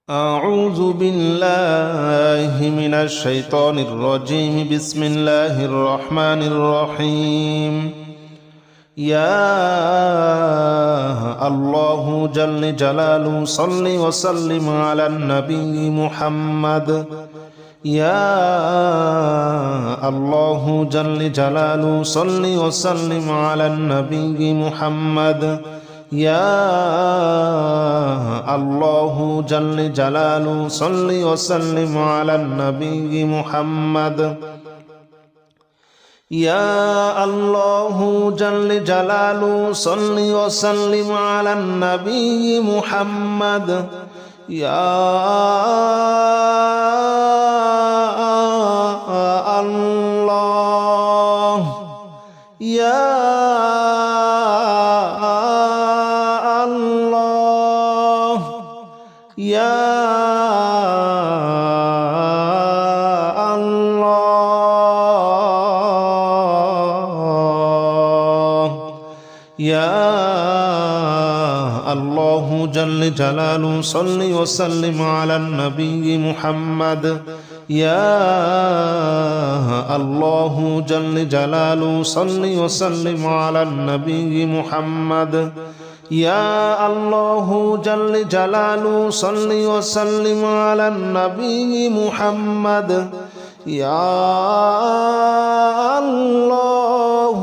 أعوذ بالله من الشيطان الرجيم. بسم الله الرحمن الرحيم. يا الله جل جلاله صل وسلم على النبي محمد. يا الله جل جلاله صل وسلم على النبي محمد. يا الله جل جلاله صل وسلم على النبي محمد. يا الله جل جلاله صل وسلم على النبي محمد. يا الله يا يا الله يا الله جل جلاله صل وسلم على النبي محمد. يا الله جل جلاله صل وسلم على النبي محمد. يا الله جل جلاله صل وسلم على النبي محمد. يا الله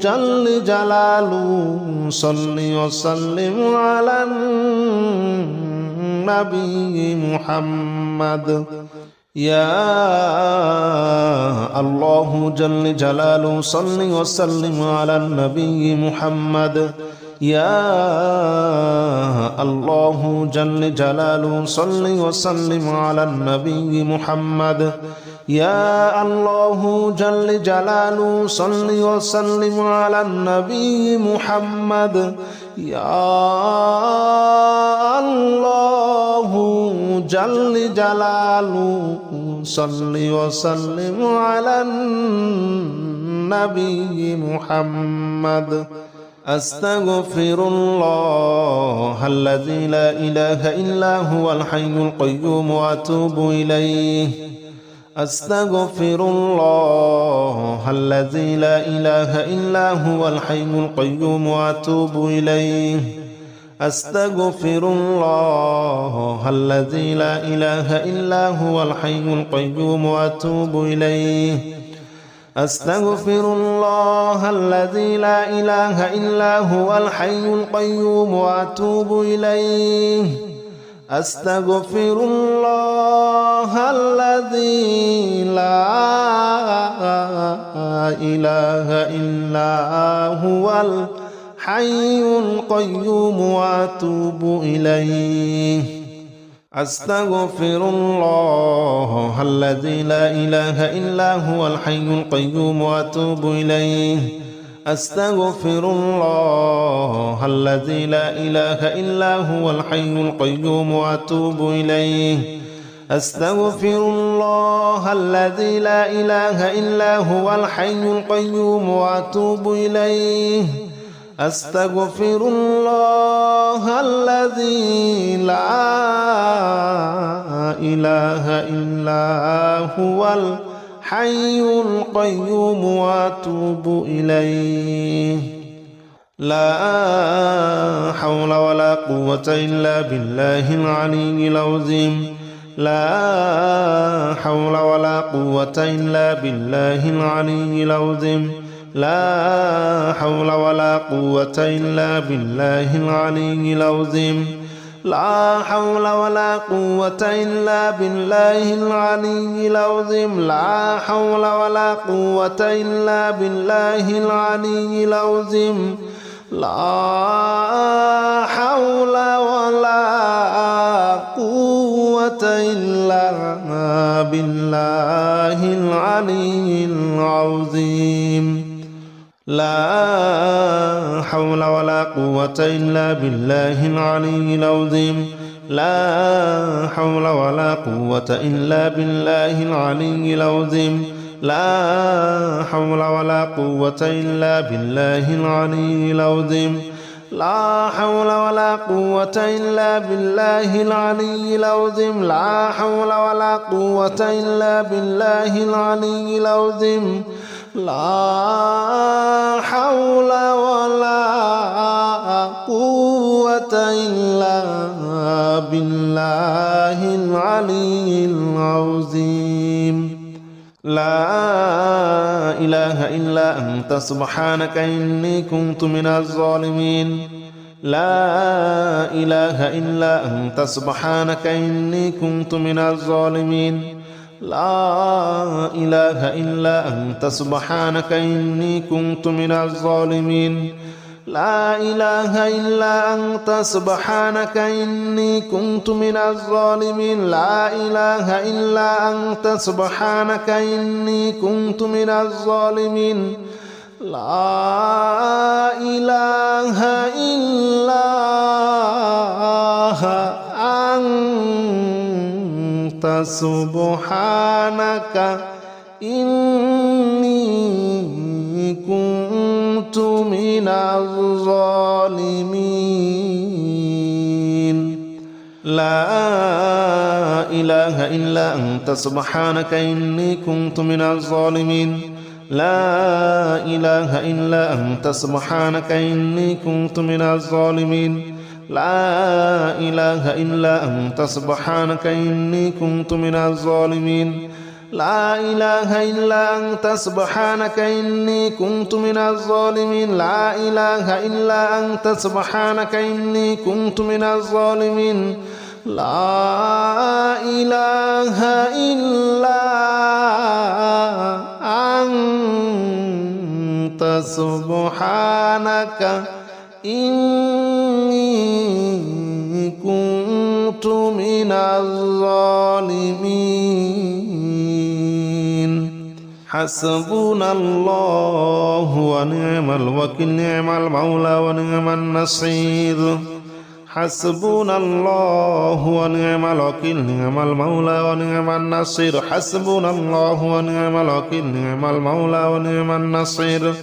جل جلاله صل وسلم على النبي محمد. يا الله جل جلاله صل وسلم على النبي محمد. يا الله جل جلاله صل وسلم على النبي محمد. يا الله جل جلاله صل وسلم على النبي محمد. يا الله جل جلاله صل وسلم على النبي محمد. أستغفر الله الذي لا إله إلا هو الحي القيوم وأتوب إليه. أستغفر الله الذي لا إله إلا هو الحي القيوم وأتوب إليه. أستغفر الله الذي لا إله إلا هو الحي القيوم وأتوب إليه. أستغفر الله الذي لا إله إلا هو الحي القيوم وأتوب إليه. أستغفر الله الذي لا إله إلا هو الحي القيوم وأتوب إليه. أستغفر الله الذي لا إله إلا هو الحي القيوم وأتوب إليه. أستغفر الله الذي لا إله إلا هو الحي القيوم وأتوب إليه. أستغفر الله الذي لا إله إلا هو الحي القيوم وأتوب إليه. أستغفر الله الذي لا إله إلا هو الحي القيوم وأتوب إليه. لا حول ولا قوة إلا بالله العلي العظيم. لا حول ولا قوة إلا بالله العلي العظيم. لا حول ولا قوة إلا بالله العلي العظيم. لا حول ولا قوة إلا بالله العلي العظيم. لا حول ولا قوة إلا بالله العلي العظيم. لا حول ولا قوة إلا بالله العلي العظيم. لا حول ولا قوة إلا بالله العلي العظيم. لا حول ولا قوة إلا بالله العلي العظيم. لا حول ولا قوة إلا بالله العلي العظيم. لا حول ولا قوة إلا بالله العلي العظيم لا حول ولا قوة إلا بالله العلي العظيم لا حول ولا قوة إلا بالله العلي العظيم لا إله إلا أنت سبحانك إني كنت من الظالمين لا إله إلا أنت سبحانك إني كنت من الظالمين لا إله إلا أنت سبحانك إني كنت من الظالمين لا إله إلا أنت سبحانك إني كنت من الظالمين لا إله إلا أنت سبحانك إني كنت من الظالمين لا إله إلا أنت سبحانك إني كنت من الظالمين لا إله إلا أنت سبحانك إني كنت من الظالمين لا إله إلا أنت سبحانك إني كنت من الظالمين لا إله إلا أنت سبحانك إني كنت من الظالمين لا إله إلا أنت سبحانك إني كنت من الظالمين لا إله إلا أنت سبحانك إني كنت من الظالمين لا إله إلا أنت سبحانك إني كنت من الظالمين حسبنا الله ونعم الوكيل نعم المولى ونعم النصير حسبنا الله ونعم الوكيل نعم المولى ونعم النصير حسبنا الله ونعم الوكيل نعم المولى ونعم النصير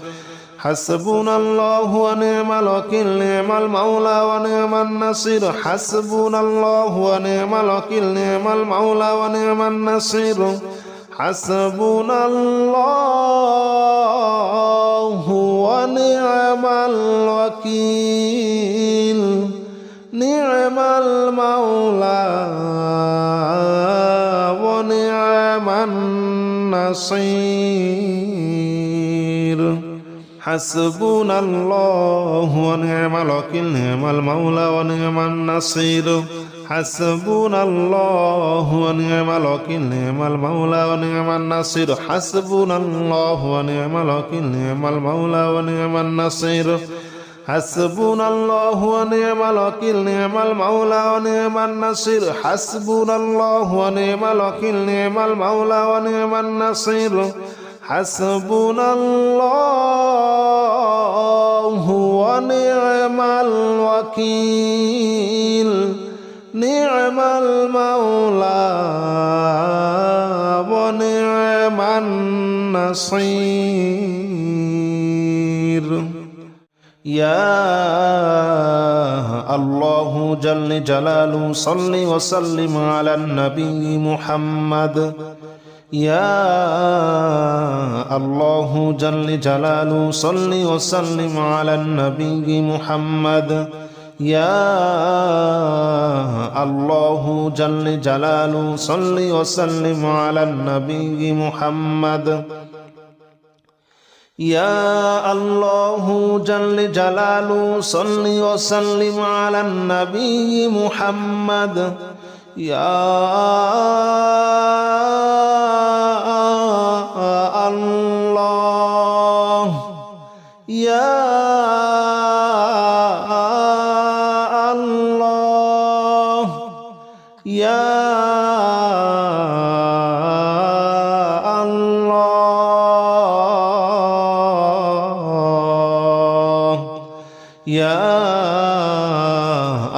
حسبنا الله ونعم الوكيل نعم المولى ونعم النصير حسبنا الله ونعم الوكيل نعم المولى ونعم النصير حسبنا الله ونعم الوكيل نعم المولى ونعم النصير حسبنا الله ونعم الوكيل نعم المولى ونعم النصير حسبنا الله ونعم الوكيل نعم المولى ونعم النصير حسبنا الله ونعم الوكيل نعم المولى ونعم النصير حسبنا الله ونعم الوكيل نعم المولى ونعم النصير حسبنا الله ونعم الوكيل نعم المولى ونعم النصير حسبنا الله ونعم الوكيل نعم المولى ونعم النصير يا الله جل جلاله صل وسلم على النبي محمد يا الله جل جلاله صل وسلم على النبي محمد يا الله جل جلاله صل وسلم على النبي محمد يا الله جل جلاله صل وسلم على النبي محمد يا الله يا الله يا يا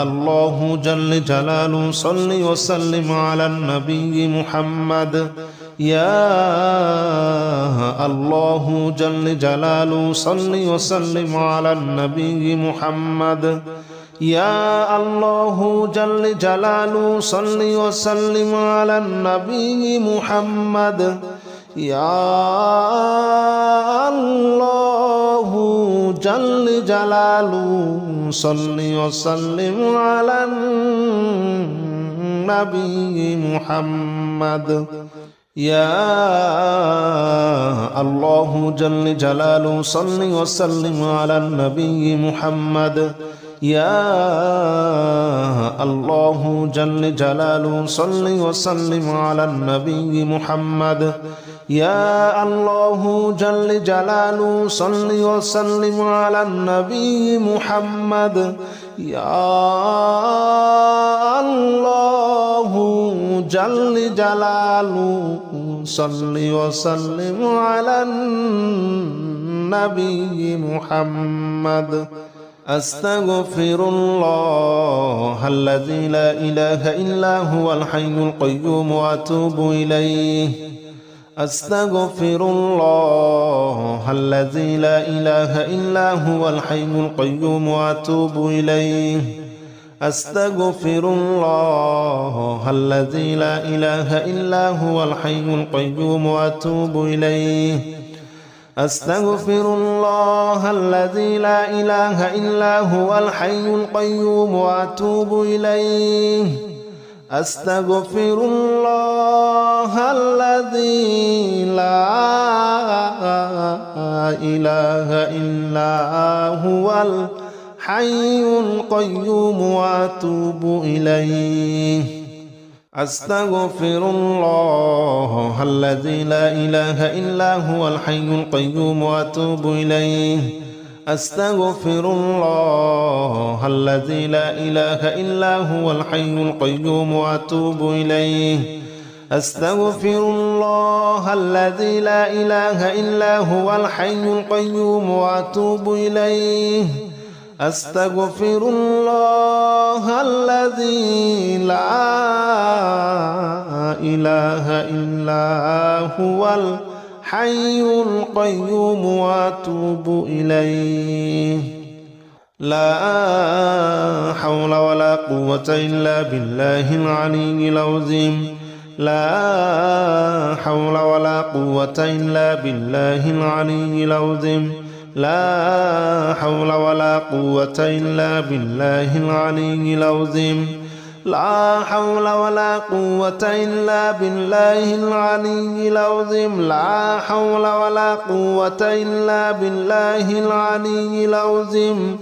الله جل جلاله صل وسلم على النبي محمد يا الله جل جلاله صل وسلم على النبي محمد يا الله جل جلاله صل وسلم على النبي محمد يا الله جل جلاله صل وسلم على النبي محمد يا الله جل جلاله صل وسلم على النبي محمد يا الله جل جلاله صل وسلم على النبي محمد يا الله جل جلاله صل وسلم على النبي محمد يا الله جل جلاله صل وسلم على النبي محمد أستغفر الله الذي لا إله إلا هو الحي القيوم وأتوب إليه أستغفر الله الذي لا إله إلا هو الحي القيوم وأتوب إليه أستغفر الله الذي لا إله إلا هو الحي القيوم وأتوب إليه أستغفر الله الذي لا إله إلا هو الحي القيوم وأتوب إليه أستغفر الله الذي لا إله إلا هو الحي القيوم وأتوب إليه أستغفر الله الذي لا إله إلا هو الحي القيوم وأتوب إليه أستغفر الله الذي لا إله إلا هو الحي القيوم وأتوب إليه أستغفر الله الذي لا إله إلا هو الحي القيوم وأتوب إليه أستغفر الله الذي لا إله إلا هو الحي القيوم وأتوب إليه لا حول ولا قوة إلا بالله العلي العظيم لا حول ولا قوة إلا بالله العلي العظيم لا حول ولا قوة إلا بالله العلي العظيم لا حول ولا قوة إلا بالله العلي العظيم لا حول ولا قوة إلا بالله العلي العظيم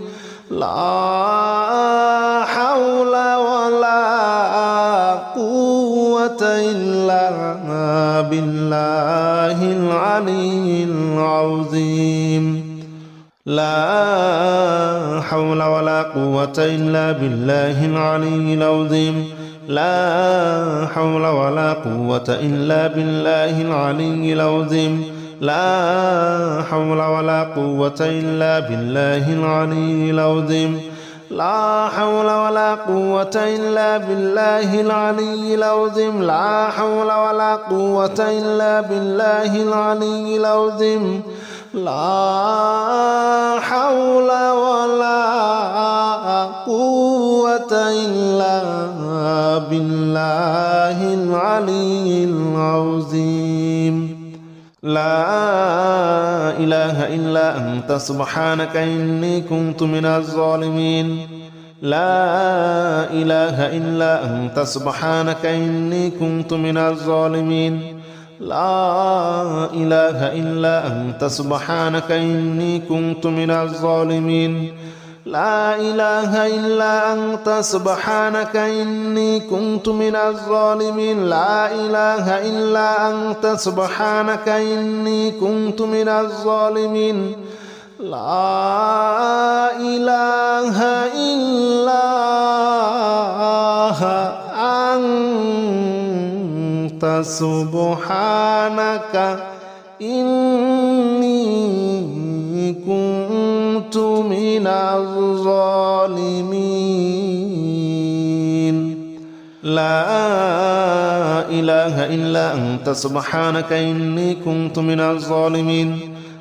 لا حول ولا قوة إلا بالله العلي العظيم لا حول ولا قوة إلا بالله العلي العظيم لا حول ولا قوة إلا بالله العلي العظيم لا حول ولا قوة إلا بالله العلي العظيم لا حول ولا قوة إلا بالله العلي العظيم لا حول ولا قوة إلا بالله العلي العظيم لا حول ولا قوة إلا بالله العلي العظيم لا إله إلا أنت سبحانك إني كنت من الظالمين لا إله إلا أنت سبحانك إني كنت من الظالمين لا إله إلا أنت سبحانك إني كنت من الظالمين لا إله إلا أنت سبحانك إني كنت من الظالمين لا إله إلا أنت سبحانك إني كنت من الظالمين لا إله إلا أنت سبحانك إني كنت من الظالمين لا إله إلا أنت سبحانك إني كنت من الظالمين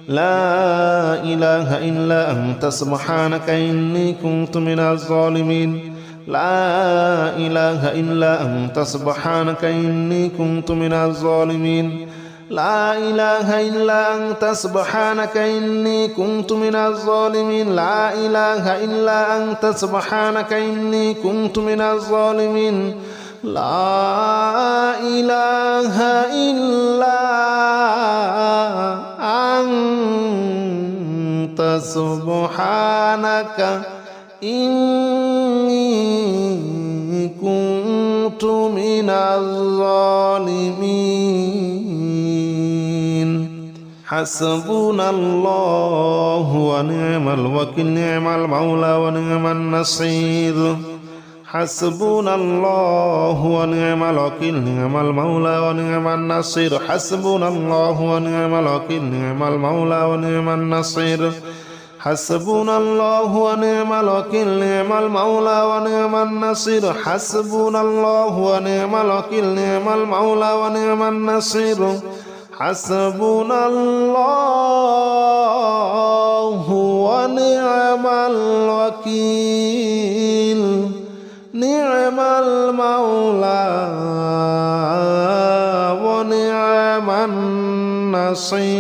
لا إله إلا أنت سبحانك إني كنت من الظالمين لا إله إلا أنت سبحانك إني كنت من الظالمين لا إله إلا أنت سبحانك إني كنت من الظالمين لا إله إلا أنت سبحانك إني كنت من الظالمين لا إله إلا أنت سبحانك إني كنت من الظالمين حسبنا الله ونعم الوكيل نعم المولى ونعم النصير حسبنا الله ونعم الوكيل نعم المولى ونعم النصير حسبنا الله ونعم الوكيل نعم المولى ونعم النصير حسبنا الله ونعم الوكيل نعم المولى ونعم النصير حسبنا الله ونعم الوكيل نعم المولى ونعم النصير حسبنا الله ونعم الوكيل نعم المولى ونعم النصير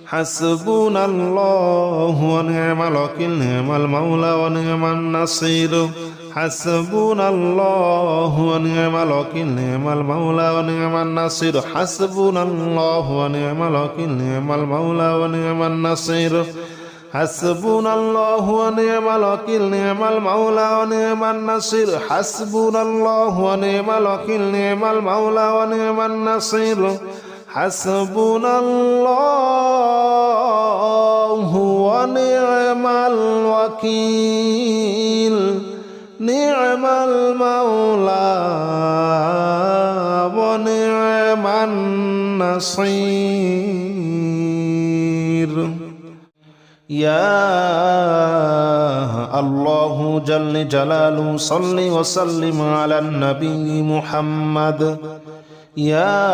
حسبنا الله ونعم الوكيل نعم المولى ونعم النصير حسبنا الله ونعم الوكيل نعم المولى ونعم النصير حسبنا الله ونعم الوكيل نعم المولى ونعم النصير حسبنا الله ونعم الوكيل نعم المولى ونعم النصير حسبنا الله ونعم الوكيل نعم المولى ونعم النصير حسبنا الله ونعم الوكيل نعم المولى ونعم النصير يا الله جل جلاله صل وسلم على النبي محمد يا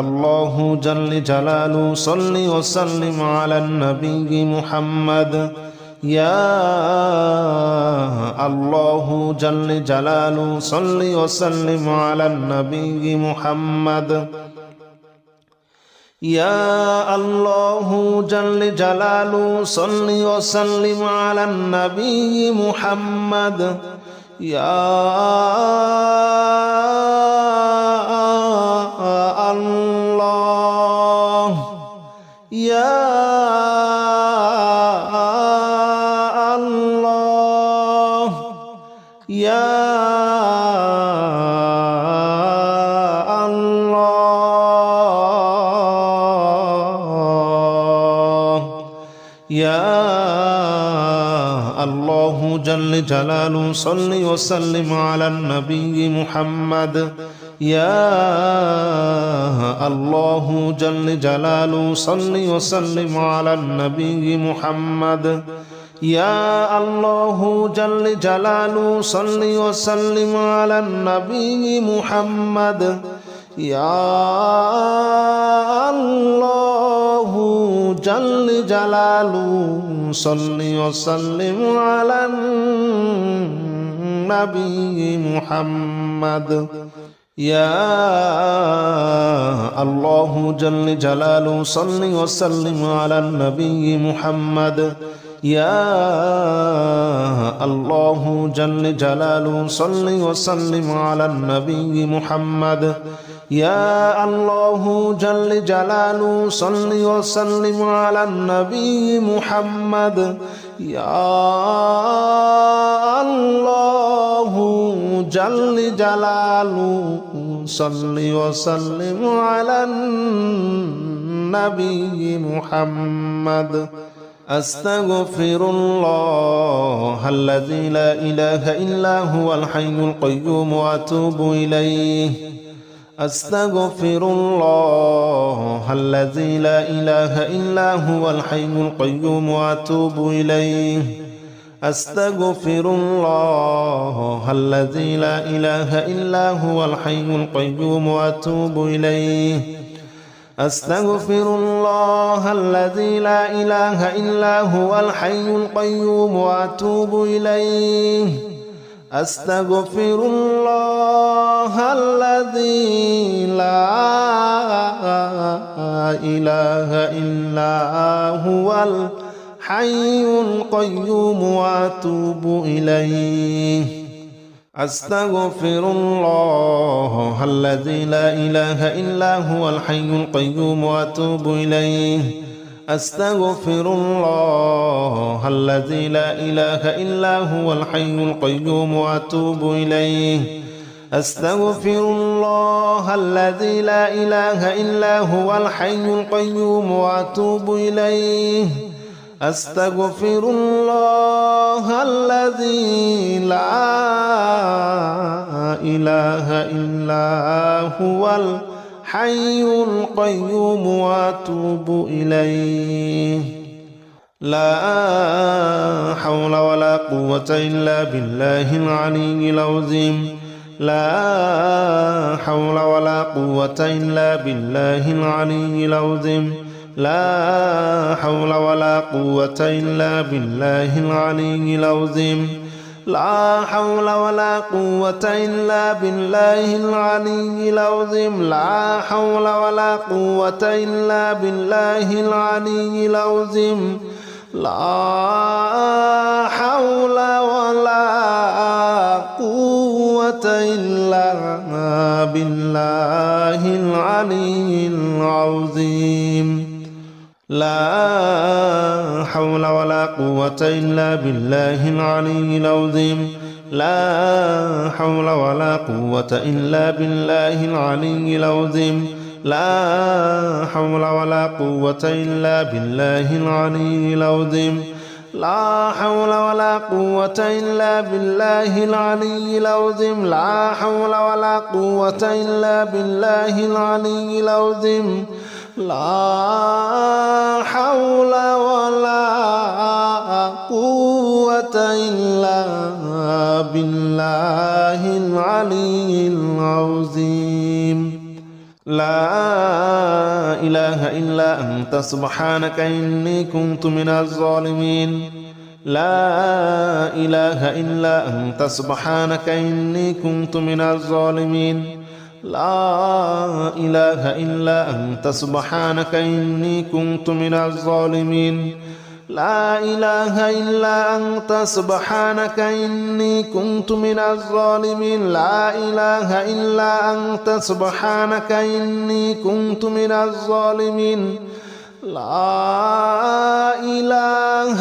الله جل جلاله صل وسلم على النبي محمد يا الله جل جلاله صل وسلم على النبي محمد يا الله جل جلاله صل وسلم على النبي محمد يا الله يا الله يا يا الله جل جلاله صل وسلم على النبي محمد يا الله جل جلاله صل وسلم على النبي محمد يا الله جل جلاله صل وسلم على النبي محمد يا الله جل جلاله صل وسلم على النبي محمد يا الله جل جلاله صل وسلم على النبي محمد يا الله جل جلاله صل وسلم على النبي محمد يا الله جل جلاله صل وسلم على النبي محمد يا الله جل جلاله صل وسلم على النبي محمد أستغفر الله الذي لا إله إلا هو الحي القيوم وأتوب إليه أستغفر الله الذي لا إله إلا هو الحي القيوم وأتوب إليه أستغفر الله الذي لا إله إلا هو الحي القيوم وأتوب إليه أستغفر الله الذي لا إله إلا هو الحي القيوم وأتوب إليه أستغفر الله الذي لا إله إلا هو الحي القيوم وأتوب إليه أستغفر الله الذي لا إله إلا هو الحي القيوم وأتوب إليه أستغفر الله الذي لا إله إلا هو الحي القيوم وأتوب إليه أستغفر الله الذي لا إله إلا هو الحي القيوم وأتوب إليه أستغفر الله الذي لا إله إلا هو الحي القيوم وأتوب إليه لا حول ولا قوة إلا بالله العلي العظيم لا حول ولا قوة إلا بالله العلي العظيم لا حول ولا قوة إلا بالله العلي العظيم لا حول ولا قوة إلا بالله العلي العظيم لا حول ولا قوة إلا بالله العلي العظيم لا حول ولا قوة إلا بالله العلي العظيم لا حول ولا قوة إلا بالله العلي العظيم لا حول ولا قوة إلا بالله العلي العظيم لا حول ولا قوة إلا بالله العلي العظيم لا حول ولا قوة إلا بالله العلي العظيم لا حول ولا قوة إلا بالله العلي العظيم لا حول ولا قوة إلا بالله العلي العظيم لا إله إلا أنت سبحانك إني كنت من الظالمين لا إله إلا أنت سبحانك إني كنت من الظالمين لا إله إلا أنت سبحانك إني كنت من الظالمين لا إله إلا أنت سبحانك إني كنت من الظالمين لا إله إلا أنت سبحانك إني كنت من الظالمين لا إله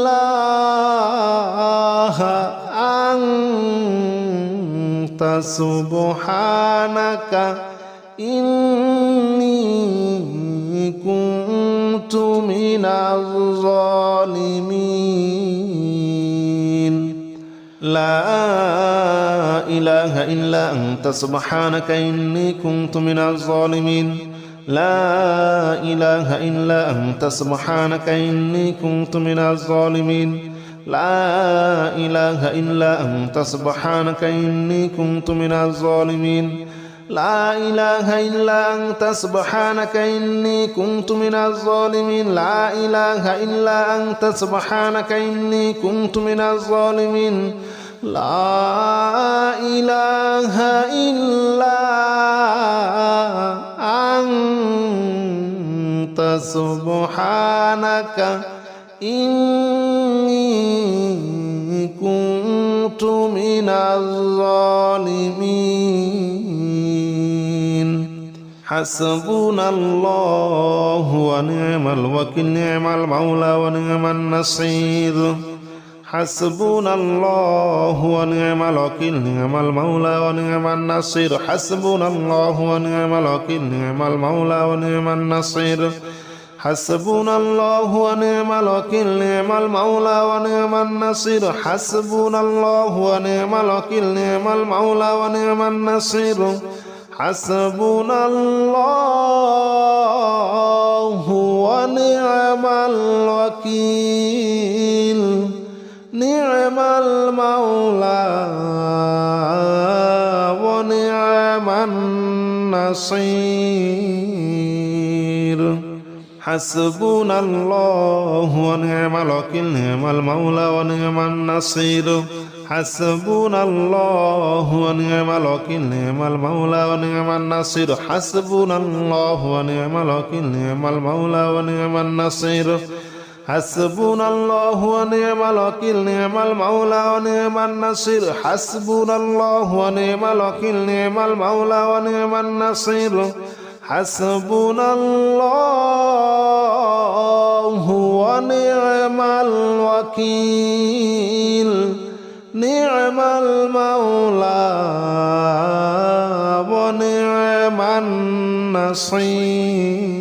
إلا أنت سبحانك إني كنت من الظالمين لا إله إلا أنت سبحانك إني كنت من الظالمين لا إله إلا أنت سبحانك إني كنت من الظالمين لا إله إلا أنت سبحانك إني كنت من الظالمين لا إله إلا أنت سبحانك إني كنت من الظالمين لا إله إلا أنت سبحانك إني كنت من الظالمين لا إله إلا أنت سبحانك إني كنت من الظالمين حسبنا الله ونعم الوكيل نعم المولى ونعم النصير حسبنا الله ونعم الوكيل نعم المولى ونعم النصير حسبنا الله ونعم الوكيل نعم المولى ونعم النصير حسبنا الله ونعم الوكيل نعم المولى ونعم النصير حسبنا الله ونعم الوكيل نعم المولى ونعم النصير حسبنا الله ونعم الوكيل نعم المولى ونعم النصير حسبنا الله ونعم الوكيل نعم المولى ونعم النصير حسبنا الله ونعم الوكيل نعم المولى ونعم النصير حسبنا الله ونعم الوكيل نعم المولى ونعم النصير حسبنا الله ونعم الوكيل نعم المولى ونعم النصير حسبنا الله ونعم الوكيل نعم المولى ونعم النصير حسبنا الله ونعم الوكيل نعم المولى ونعم النصير